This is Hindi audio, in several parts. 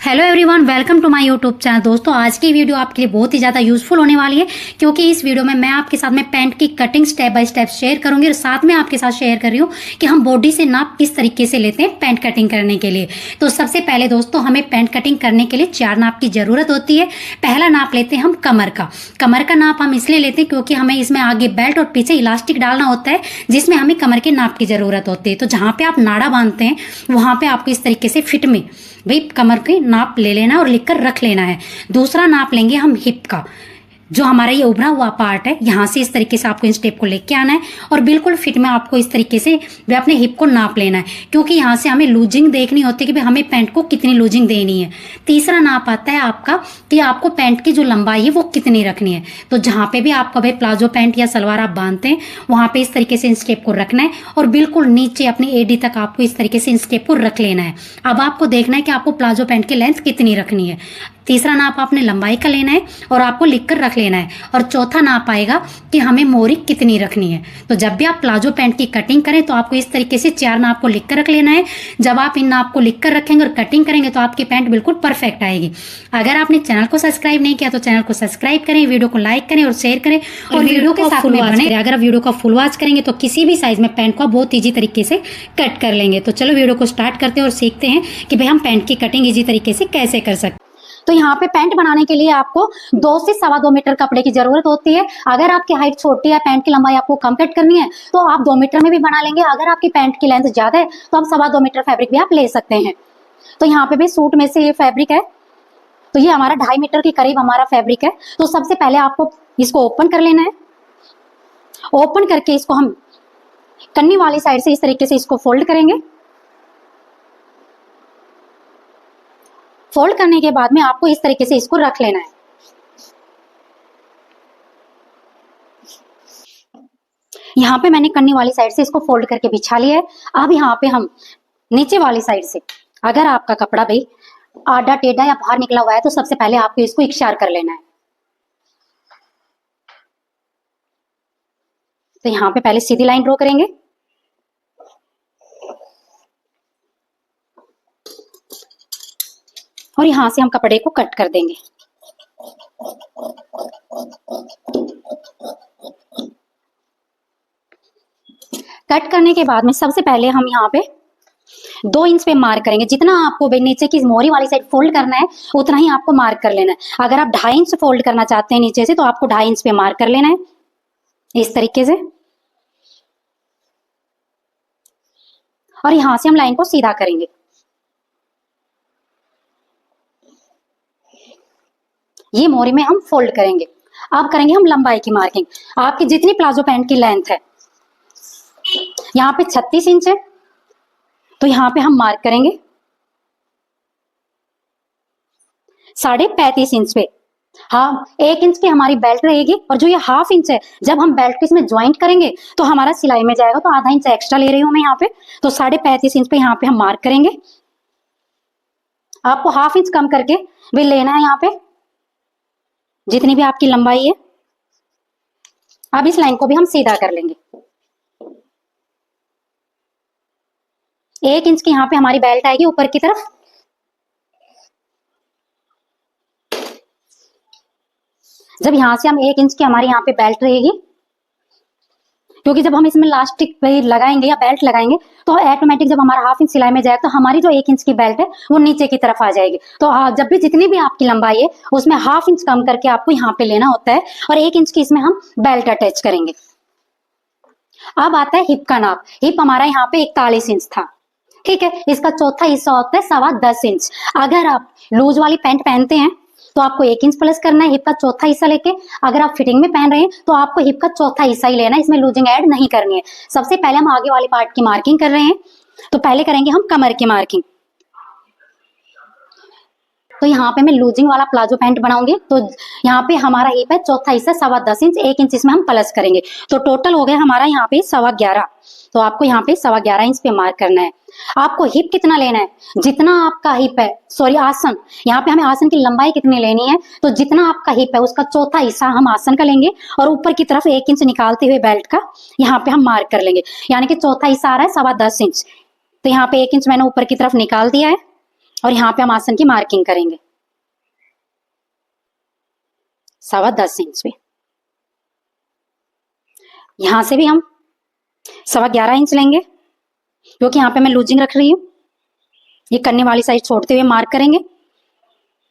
Hello everyone, welcome to my YouTube channel. दोस्तों, आज की वीडियो आपके लिए बहुत ही ज़्यादा यूजफुल होने वाली है, क्योंकि इस वीडियो में मैं आपके साथ में पैंट की cutting step by step share करूंगी और साथ में आपके साथ शेयर कर रही हूँ कि हम बॉडी से नाप किस तरीके से लेते हैं पैंट कटिंग करने के लिए। तो सबसे पहले दोस्तों, हमें पैंट कटिंग करने के लिए 4 नाप की ज़रूरत होती है। पहला नाप लेते हैं हम कमर का। कमर का नाप हम इसलिए लेते हैं क्योंकि हमें इसमें आगे बेल्ट और पीछे इलास्टिक डालना होता है, जिसमें हमें कमर के नाप की ज़रूरत होती है। तो जहाँ पे आप नाड़ा बांधते हैं वहाँ पे आपको इस तरीके से फिट में भाई कमर की नाप ले लेना और लिख कर रख लेना है। दूसरा नाप लेंगे हम हिप का, जो हमारा ये उभरा हुआ पार्ट है, यहाँ से इस तरीके से आपको इन स्टेप को लेके आना है और बिल्कुल फिट में आपको इस तरीके से भी अपने हिप को नाप लेना है, क्योंकि यहाँ से हमें लूजिंग देखनी होती है कि भाई हमें पैंट को कितनी लूजिंग देनी है। तीसरा नाप आता है आपका कि आपको पैंट की जो लंबाई है वो कितनी रखनी है। तो जहाँ पे भी आपका भाई प्लाजो पैंट या सलवार आप बांधते हैं वहाँ पे इस तरीके से इन स्टेप को रखना है और बिल्कुल नीचे अपनी एडी तक आपको इस तरीके से इन स्टेप को रख लेना है। अब आपको देखना है कि आपको प्लाजो पैंट की लेंथ कितनी रखनी है। तीसरा नाप आपने लंबाई का लेना है और आपको लिखकर रख लेना है। और चौथा नाप आएगा कि हमें मोरी कितनी रखनी है। तो जब भी आप प्लाजो पैंट की कटिंग करें तो आपको इस तरीके से 4 नाप को लिखकर रख लेना है। जब आप इन नाप को लिखकर रखेंगे और कटिंग करेंगे तो आपकी पैंट बिल्कुल परफेक्ट आएगी। अगर आपने चैनल को सब्सक्राइब नहीं किया तो चैनल को सब्सक्राइब करें, वीडियो को लाइक करें और शेयर करें और वीडियो के साथ में बने। अगर आप वीडियो का फुल वॉच करेंगे तो किसी भी साइज में पैंट को बहुत ईजी तरीके से कट कर लेंगे। तो चलो वीडियो को स्टार्ट करते हैं और सीखते हैं कि भाई हम पैंट की कटिंग ईजी तरीके से कैसे कर सकते हैं। तो यहाँ पे पैंट बनाने के लिए आपको 2 से 2.25 मीटर कपड़े की जरूरत होती है। अगर आपकी हाइट छोटी है, पैंट की लंबाई आपको कम कट करनी है तो आप 2 मीटर में भी बना लेंगे। अगर आपकी पैंट की लेंथ ज्यादा है तो आप 2.25 मीटर फैब्रिक भी आप ले सकते हैं। तो यहाँ पे भी सूट में से ये फैब्रिक है, तो ये हमारा 2.5 मीटर के करीब हमारा फैब्रिक है। तो सबसे पहले आपको इसको ओपन कर लेना है। ओपन करके इसको हम कन्नी वाली साइड से इस तरीके से इसको फोल्ड करेंगे। फोल्ड करने के बाद में आपको इस तरीके से इसको रख लेना है। यहाँ पे मैंने कन्नी वाली साइड से इसको फोल्ड करके बिछा लिया है। अब यहाँ पे हम नीचे वाली साइड से, अगर आपका कपड़ा भाई आधा टेढ़ा या बाहर निकला हुआ है तो सबसे पहले आपको इसको इकसार कर लेना है। तो यहाँ पे पहले सीधी लाइन ड्रॉ करेंगे और यहां से हम कपड़े को कट कर देंगे। कट करने के बाद में सबसे पहले हम यहाँ पे 2 इंच पे मार्क करेंगे। जितना आपको नीचे की मोरी वाली साइड फोल्ड करना है उतना ही आपको मार्क कर लेना है। अगर आप 2.5 इंच फोल्ड करना चाहते हैं नीचे से तो आपको 2.5 इंच पे मार्क कर लेना है इस तरीके से। और यहां से हम लाइन को सीधा करेंगे। ये मोरी में हम फोल्ड करेंगे। अब करेंगे हम लंबाई की मार्किंग। आपकी जितनी प्लाजो पैंट की लेंथ है, यहाँ पे 36 इंच है तो यहाँ पे हम मार्क करेंगे 35.5 इंच पे। हाँ, 1 इंच की हमारी बेल्ट रहेगी और जो ये 1/2 इंच है जब हम बेल्ट को इसमें ज्वाइंट करेंगे तो हमारा सिलाई में जाएगा। तो आधा इंच एक्स्ट्रा ले रही हूं मैं यहाँ पे। तो 35.5 इंच पे यहाँ पे हम मार्क करेंगे। आपको 1/2 इंच कम करके भी लेना है यहाँ पे, जितनी भी आपकी लंबाई है। अब इस लाइन को भी हम सीधा कर लेंगे। 1 इंच की यहाँ पे हमारी बेल्ट आएगी ऊपर की तरफ। जब यहां से हम 1 इंच की हमारी यहाँ पे बेल्ट रहेगी, क्योंकि जब हम इसमें लास्टिक लगाएंगे या बेल्ट लगाएंगे तो ऑटोमेटिक जब हमारा 1/2 इंच सिलाई में जाएगा तो हमारी जो 1 इंच की बेल्ट है वो नीचे की तरफ आ जाएगी। तो जब भी जितनी भी आपकी लंबाई है उसमें 1/2 इंच कम करके आपको यहाँ पे लेना होता है और 1 इंच की इसमें हम बेल्ट अटैच करेंगे। अब आता है हिप का नाप। हिप हमारा यहाँ पे 41 इंच था, ठीक है। इसका चौथा हिस्सा होता है 10.25 इंच। अगर आप लूज वाली पैंट पहनते हैं तो आपको 1 इंच प्लस करना है हिप का चौथा हिस्सा लेके। अगर आप फिटिंग में पहन रहे हैं तो आपको हिप का चौथा हिस्सा ही लेना है, इसमें लूजिंग ऐड नहीं करनी है। सबसे पहले हम आगे वाले पार्ट की मार्किंग कर रहे हैं, तो पहले करेंगे हम कमर की मार्किंग। तो यहाँ पे मैं लूजिंग वाला प्लाजो पैंट बनाऊंगी। तो यहाँ पे हमारा हिप है चौथा हिस्सा 10.25 इंच, 1 इंच इसमें हम प्लस करेंगे। तो टोटल हो गया हमारा यहाँ पे 11.25। तो आपको यहाँ पे 11.25 इंच पे मार्क करना है। आपको हिप कितना लेना है, जितना आपका हिप है, सॉरी आसन, यहाँ पे हमें आसन की लंबाई कितनी लेनी है तो जितना आपका हिप है उसका चौथा हिस्सा हम आसन का लेंगे और ऊपर की तरफ 1 इंच निकालते हुए बेल्ट का यहाँ पे हम मार्क कर लेंगे। यानी कि चौथा हिस्सा आ रहा है 10.25 इंच। तो यहाँ पे 1 इंच मैंने ऊपर की तरफ निकाल दिया है। और यहाँ पे हम आसन की मार्किंग करेंगे 10.25 इंच पे। यहां से भी हम 11.25 इंच लेंगे, क्योंकि यहाँ पे मैं लूजिंग रख रही हूँ। ये करने वाली साइड छोड़ते हुए मार्क करेंगे।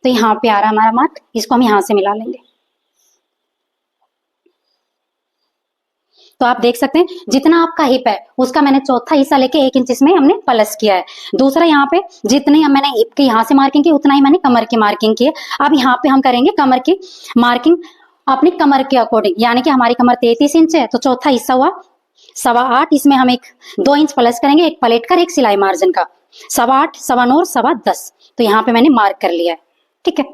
तो यहाँ पे आ रहा है हमारा मार्क, इसको हम यहाँ से मिला लेंगे। तो आप देख सकते हैं जितना आपका हिप है उसका मैंने चौथा हिस्सा लेके 1 इंच इसमें हमने प्लस किया है। दूसरा यहाँ पे जितनी मैंने हिप के यहाँ से मार्किंग की उतना ही मैंने कमर की मार्किंग की है। अब यहाँ पे हम करेंगे कमर की मार्किंग अपनी कमर के अकॉर्डिंग, यानी कि हमारी कमर 33 इंच है तो चौथा हिस्सा हुआ 8.25। इसमें हम 2 इंच प्लस करेंगे, एक पलेट कर एक सिलाई मार्जिन का 8.25, 9.25 और 10.25। तो यहाँ पे मैंने मार्क कर लिया है, ठीक है।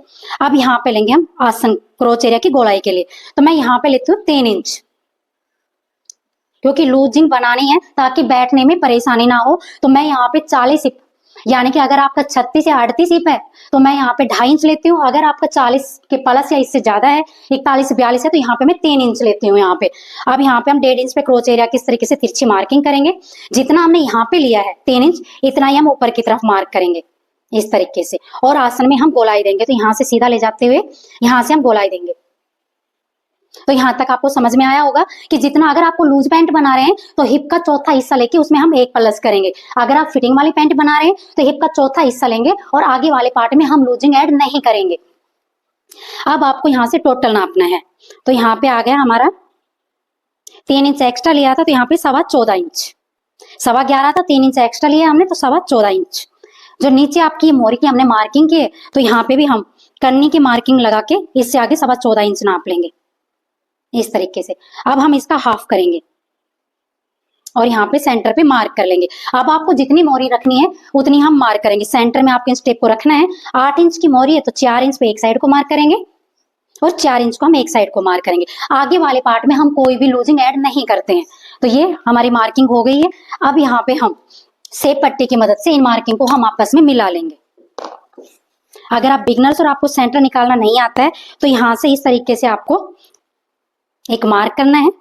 अब यहाँ पे लेंगे हम आसन क्रोच एरिया की गोलाई के लिए। तो मैं यहाँ पे लेती हूँ 3 इंच, क्योंकि लूजिंग बनानी है ताकि बैठने में परेशानी ना हो। तो मैं यहाँ पे 40 हिप, यानी कि अगर आपका 36 या 38 हिप है तो मैं यहाँ पे 2.5 इंच लेती हूँ। अगर आपका 40 के प्लस या इससे ज्यादा है, 41 42 है, तो यहाँ पे मैं 3 इंच लेती हूँ यहाँ पे। अब यहाँ पे हम 1.5 इंच पे क्रोच एरिया किस तरीके से तिरछी मार्किंग करेंगे। जितना हमने यहाँ पे लिया है 3 इंच, इतना ही हम ऊपर की तरफ मार्क करेंगे इस तरीके से, और आसन में हम गोलाई देंगे। तो यहाँ से सीधा ले जाते हुए यहाँ से हम गोलाई देंगे। तो यहाँ तक आपको समझ में आया होगा कि जितना अगर आपको लूज पैंट बना रहे हैं तो हिप का चौथा हिस्सा लेके उसमें हम 1 प्लस करेंगे। अगर आप फिटिंग वाली पैंट बना रहे हैं तो हिप का चौथा हिस्सा लेंगे और आगे वाले पार्ट में हम लूजिंग ऐड नहीं करेंगे। अब आपको यहाँ से टोटल नापना है। तो यहाँ पे आ गया हमारा 3 इंच एक्स्ट्रा लिया था, तो यहाँ पे 14.25 इंच, 11.25 था, 3 इंच एक्स्ट्रा लिया हमने तो 14.25 इंच। जो नीचे आपकी मोरी की हमने मार्किंग की है तो यहाँ पे भी हम कन्नी की मार्किंग लगा के इससे आगे 14.25 इंच नाप लेंगे इस तरीके से। अब हम इसका हाफ करेंगे और यहाँ पे सेंटर पे मार्क कर लेंगे। अब आपको जितनी मोरी रखनी है उतनी हम मार्क करेंगे। सेंटर में आपके स्टेप को रखना है। 8 इंच की मोरी है तो 4 इंच पे एक साइड को मार्क करेंगे और 4 इंच को हम एक साइड को मार्क करेंगे। आगे वाले पार्ट में हम कोई भी लूजिंग ऐड नहीं करते हैं। तो ये हमारी मार्किंग हो गई है। अब यहाँ पे हम सेप पट्टी की मदद से इन मार्किंग को हम आपस में मिला लेंगे। अगर आप बिगनर्स और आपको सेंटर निकालना नहीं आता है तो यहाँ से इस तरीके से आपको एक मार्क करना है,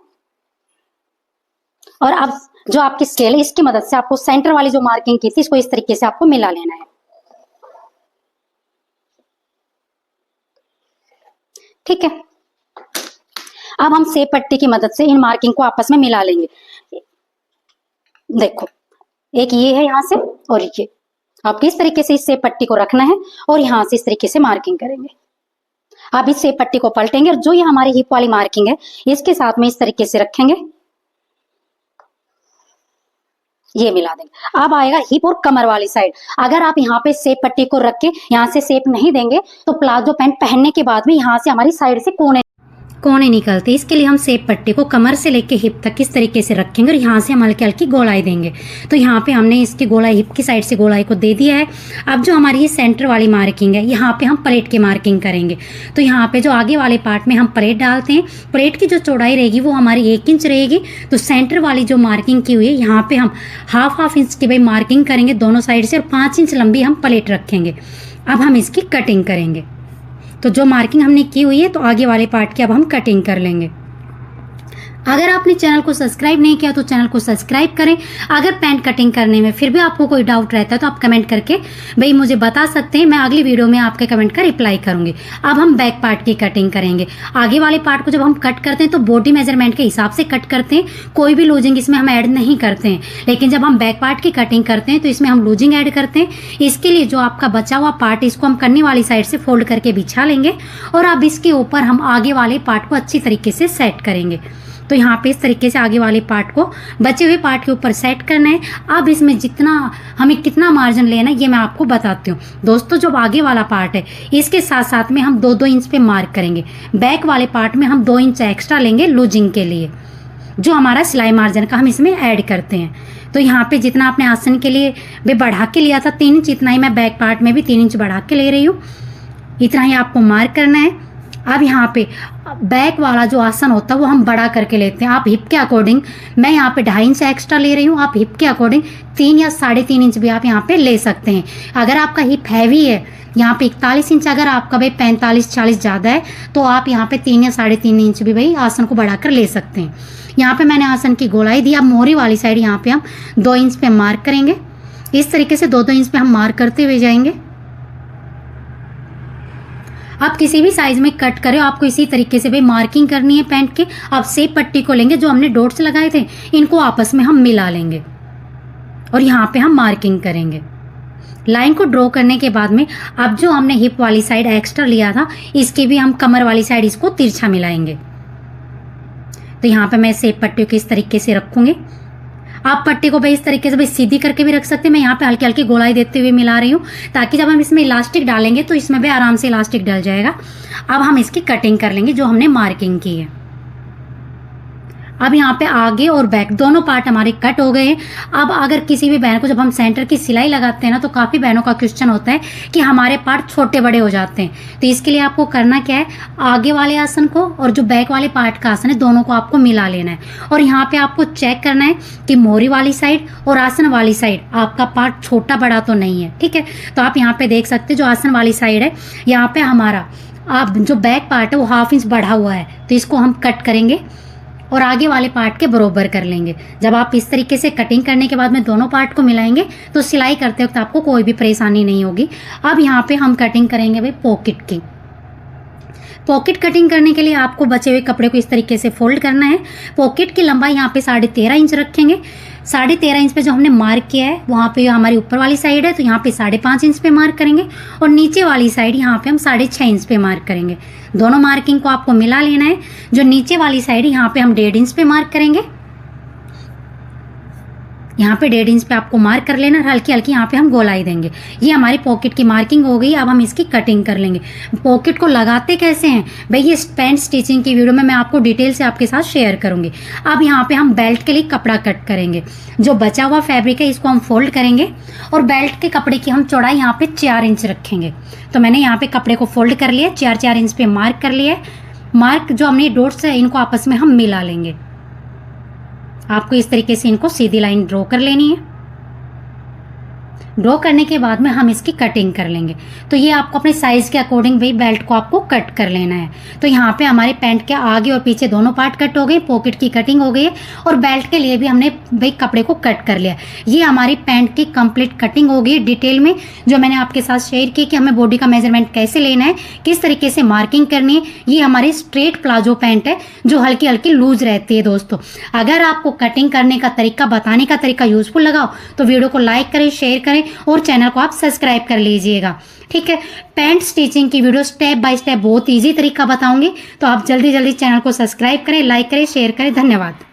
और अब जो आपकी स्केल है इसकी मदद से आपको सेंटर वाली जो मार्किंग की थी इसको इस तरीके से आपको मिला लेना है, ठीक है। अब हम सेप पट्टी की मदद से इन मार्किंग को आपस में मिला लेंगे। देखो एक ये है यहाँ से और ये, आपको इस तरीके से इस सेप पट्टी को रखना है और यहाँ से इस तरीके से मार्किंग करेंगे। अब इस सेप पट्टी को पलटेंगे और जो ये हमारी हिप वाली मार्किंग है इसके साथ में इस तरीके से रखेंगे, ये मिला देंगे। अब आएगा हिप और कमर वाली साइड। अगर आप यहाँ पे सेप पट्टी को रख के यहाँ से सेप नहीं देंगे तो प्लाजो पैंट पहनने के बाद भी यहाँ से हमारी साइड से कोने निकलते। इसके लिए हम सेप पट्टी को कमर से लेके हिप तक इस तरीके से रखेंगे और यहाँ से हम हल्की हल्की गोलाई देंगे। तो यहाँ पे हमने इसकी गोलाई हिप की साइड से गोलाई को दे दिया है। अब जो हमारी ये सेंटर वाली मार्किंग है यहाँ पे हम प्लेट की मार्किंग करेंगे। तो यहाँ पे जो आगे वाले पार्ट में हम प्लेट डालते हैं, प्लेट की जो चौड़ाई रहेगी वो हमारी 1 इंच रहेगी। तो सेंटर वाली जो मार्किंग की हुई है यहाँ पे हम हाफ इंच की भाई मार्किंग करेंगे दोनों साइड से और 5 इंच लंबी हम प्लेट रखेंगे। अब हम इसकी कटिंग करेंगे। तो जो मार्किंग हमने की हुई है तो आगे वाले पार्ट की अब हम कटिंग कर लेंगे। अगर आपने चैनल को सब्सक्राइब नहीं किया तो चैनल को सब्सक्राइब करें। अगर पैंट कटिंग करने में फिर भी आपको कोई डाउट रहता है तो आप कमेंट करके भाई मुझे बता सकते हैं, मैं अगली वीडियो में आपके कमेंट का रिप्लाई करूंगी। अब हम बैक पार्ट की कटिंग करेंगे। आगे वाले पार्ट को जब हम कट करते हैं तो बॉडी मेजरमेंट के हिसाब से कट करते हैं, कोई भी लूजिंग इसमें हम ऐड नहीं करते हैं। लेकिन जब हम बैक पार्ट की कटिंग करते हैं तो इसमें हम लूजिंग ऐड करते हैं। इसके लिए जो आपका बचा हुआ पार्ट इसको हम कन्नी वाली साइड से फोल्ड करके बिछा लेंगे और अब इसके ऊपर हम आगे वाले पार्ट को अच्छी तरीके से सेट करेंगे। तो यहाँ पे इस तरीके से आगे वाले पार्ट को बचे हुए पार्ट के ऊपर सेट करना है। अब इसमें जितना हमें कितना मार्जिन लेना है ये मैं आपको बताती हूँ। दोस्तों जो आगे वाला पार्ट है इसके साथ साथ में हम 2-2 इंच पे मार्क करेंगे। बैक वाले पार्ट में हम 2 इंच एक्स्ट्रा लेंगे लूजिंग के लिए, जो हमारा सिलाई मार्जिन का हम इसमें ऐड करते हैं। तो यहाँ पे जितना आपने आसन के लिए भी बढ़ा के लिया था 3 इंच, इतना ही मैं बैक पार्ट में भी 3 इंच बढ़ा के ले रही हूँ। इतना ही आपको मार्क करना है। अब यहाँ पे बैक वाला जो आसन होता है वो हम बड़ा करके लेते हैं। आप हिप के अकॉर्डिंग, मैं यहाँ पे 2.5 इंच एक्स्ट्रा ले रही हूँ, आप हिप के अकॉर्डिंग 3 या 3.5 इंच भी आप यहाँ पे ले सकते हैं। अगर आपका हिप हैवी है यहाँ पे 41 इंच, अगर आपका भाई 45-40 ज़्यादा है तो आप यहाँ पे 3 या 3.5 इंच भी भाई आसन को बढ़ाकर ले सकते हैं। यहाँ पे मैंने आसन की गोलाई दी। अब मोहरी वाली साइड यहाँ पे हम 2 इंच पे मार्क करेंगे। इस तरीके से 2-2 इंच पे हम मार्क करते हुए जाएंगे। आप किसी भी साइज में कट करें, आपको इसी तरीके से भाई मार्किंग करनी है पैंट के। आप सेम पट्टी को लेंगे, जो हमने डॉट्स लगाए थे इनको आपस में हम मिला लेंगे और यहाँ पे हम मार्किंग करेंगे। लाइन को ड्रॉ करने के बाद में अब जो हमने हिप वाली साइड एक्स्ट्रा लिया था, इसकी भी हम कमर वाली साइड इसको तिरछा मिलाएंगे। तो यहाँ पे मैं सेप पट्टी को इस तरीके से रखूंगी। आप पट्टी को भाई इस तरीके से भाई सीधी करके भी रख सकते हैं। मैं यहाँ पे हल्की हल्की गोलाई देते हुए मिला रही हूँ, ताकि जब हम इसमें इलास्टिक डालेंगे तो इसमें भी आराम से इलास्टिक डल जाएगा। अब हम इसकी कटिंग कर लेंगे जो हमने मार्किंग की है। अब यहाँ पे आगे और बैक दोनों पार्ट हमारे कट हो गए हैं। अब अगर किसी भी बहन को जब हम सेंटर की सिलाई लगाते हैं ना, तो काफ़ी बहनों का क्वेश्चन होता है कि हमारे पार्ट छोटे बड़े हो जाते हैं। तो इसके लिए आपको करना क्या है, आगे वाले आसन को और जो बैक वाले पार्ट का आसन है दोनों को आपको मिला लेना है। और यहाँ पे आपको चेक करना है कि मोरी वाली साइड और आसन वाली साइड आपका पार्ट छोटा बड़ा तो नहीं है। ठीक है, तो आप यहाँ पे देख सकते हैं जो आसन वाली साइड है यहाँ पे हमारा अब जो बैक पार्ट है वो 1/2 इंच बढ़ा हुआ है, तो इसको हम कट करेंगे और आगे वाले पार्ट के बरोबर कर लेंगे। जब आप इस तरीके से कटिंग करने के बाद में दोनों पार्ट को मिलाएंगे तो सिलाई करते वक्त आपको कोई भी परेशानी नहीं होगी। अब यहाँ पे हम कटिंग करेंगे भाई पॉकेट की। पॉकेट कटिंग करने के लिए आपको बचे हुए कपड़े को इस तरीके से फोल्ड करना है। पॉकेट की लंबाई यहाँ पे 13.5 इंच रखेंगे। 13.5 इंच पे जो हमने मार्क किया है वहाँ पे हमारी ऊपर वाली साइड है, तो यहाँ पे 5.5 इंच पे मार्क करेंगे और नीचे वाली साइड यहाँ पे हम 6.5 इंच पे मार्क करेंगे। दोनों मार्किंग को आपको मिला लेना है। जो नीचे वाली साइड यहाँ पे हम 1.5 इंच पे मार्क करेंगे। यहाँ पे 1.5 इंच पे आपको मार्क कर लेना और हल्की हल्की यहाँ पे हम गोलाई देंगे। ये हमारी पॉकेट की मार्किंग हो गई। अब हम इसकी कटिंग कर लेंगे। पॉकेट को लगाते कैसे हैं भाई, ये पैंट स्टिचिंग की वीडियो में मैं आपको डिटेल से आपके साथ शेयर करूंगी। अब यहाँ पे हम बेल्ट के लिए कपड़ा कट करेंगे। जो बचा हुआ फैब्रिक है इसको हम फोल्ड करेंगे और बेल्ट के कपड़े की हम चौड़ाई यहाँ पे 4 इंच रखेंगे। तो मैंने यहाँ पे कपड़े को फोल्ड कर लिया, 4 इंच पे मार्क कर लिया। मार्क जो हमने डॉट्स है इनको आपस में हम मिला लेंगे। आपको इस तरीके से इनको सीधी लाइन ड्रॉ कर लेनी है। ड्रॉ करने के बाद में हम इसकी कटिंग कर लेंगे। तो ये आपको अपने साइज के अकॉर्डिंग भाई बेल्ट को आपको कट कर लेना है। तो यहाँ पे हमारे पैंट के आगे और पीछे दोनों पार्ट कट हो गए, पॉकेट की कटिंग हो गई है और बेल्ट के लिए भी हमने भाई कपड़े को कट कर लिया। ये हमारी पैंट की कंप्लीट कटिंग हो गई डिटेल में, जो मैंने आपके साथ शेयर की कि हमें बॉडी का मेजरमेंट कैसे लेना है, किस तरीके से मार्किंग करनी है। ये हमारी स्ट्रेट प्लाजो पैंट है जो हल्की हल्की लूज रहती है। दोस्तों अगर आपको कटिंग करने का तरीका, बताने का तरीका यूजफुल लगाओ तो वीडियो को लाइक करें, शेयर करें और चैनल को आप सब्सक्राइब कर लीजिएगा। ठीक है, पैंट स्टिचिंग की वीडियो स्टेप बाय स्टेप बहुत इजी तरीका बताऊंगी, तो आप जल्दी जल्दी चैनल को सब्सक्राइब करें, लाइक करें, शेयर करें। धन्यवाद।